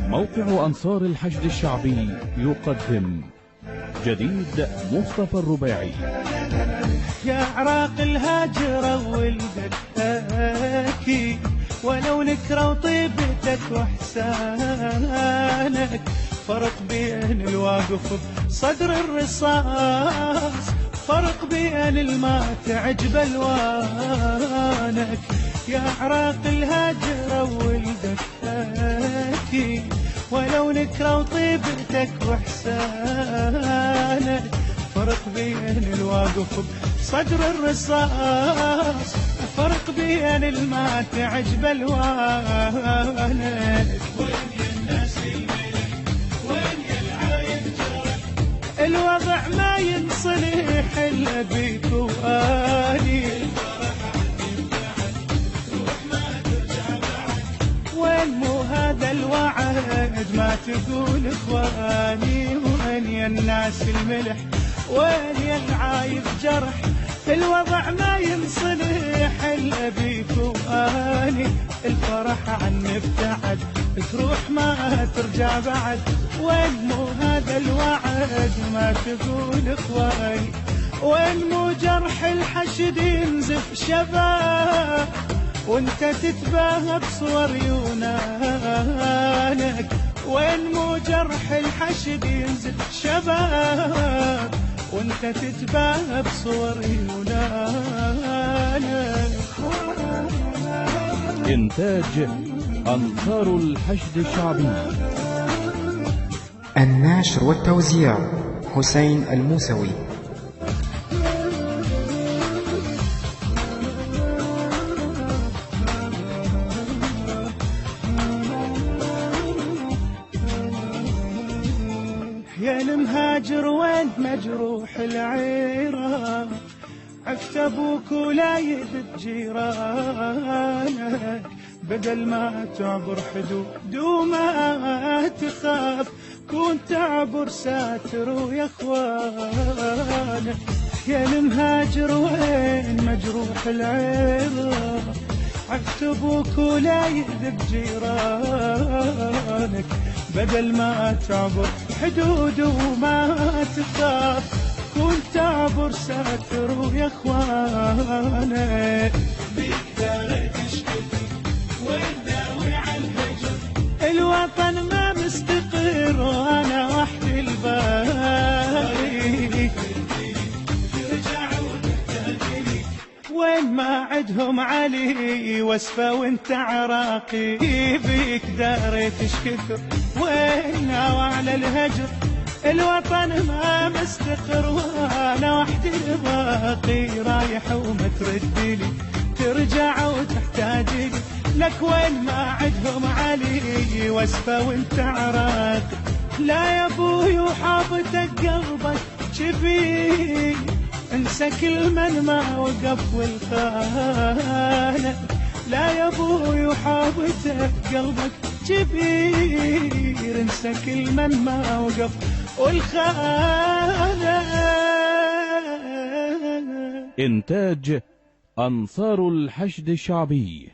موقع أنصار الحشد الشعبي يقدم جديد مصطفى الرباعي. يا عراق الهاجرة ولدك أكيد، ولو نكرة وطيبتك وإحسانك، فرق بين الواقف بصدر الرصاص، فرق بين الماء تعجب ألوانك. يا عراق الهاجرة ولدك أكيد، ولو نكرة وطيبتك وإحسانك، فرق بين الواقف بصدر الرصاص، فرق بين الماء تعجب ألوانك. وين يا الناس الملك، وين يا العايب جرح، الوضع ما ينصلح إلا بيك وآني، وين مو هذا الوعد ما تقول إخواني. وين يا الناس الملح، وين يا العايب جرح، الوضع ما ينصلح إلا بيك وآني. الفرح عن ابتعد، تروح ما ترجع بعد، وين مو هذا الوعد ما تقول إخواني. وين مو جرح الحشد ينزف شباب، وانت تتباهى بصور يونانك. وين مو جرح الحشد ينزف شباب، وانت تتباهى بصور يونانك. إنتاج أنصار الحشد الشعبي. النشر والتوزيع حسين الموسوي. يا المهاجر وين مجروح العيرة، عفت ابوك ولا يدد جيرانك، بدل ما تعبر حدود وما تخاف، كون تعبر ساتر ويا اخوانك. يا المهاجر وين مجروح العيرة، عفت ابوك ولا يدد جيرانك، بدل ما تعبر حدود وما تخاف، كون تعبر ساتر ويا اخوانك. بيك دارت تشتكي وين داوي على الهجر، الوطن ما مستقر وانا وحدي الباقي، وين ما عدهم علي وسفة وانت عراقي. بيك داري تشكثر وين ناوى على الهجر، الوطن ما مستقر وانا وحدي الباقي، رايح وما تردلي ترجع وتحتاجلي، لك وين ما عدهم علي وسفة وانت عراقي. لا يا ابوي وحابتك قلبك شفي، انسى كل من ما وقف والخانة. لا يا ابوي وحابتك قلبك كبير، انسى كل من ما وقف والخانة. إنتاج أنصار الحشد الشعبي.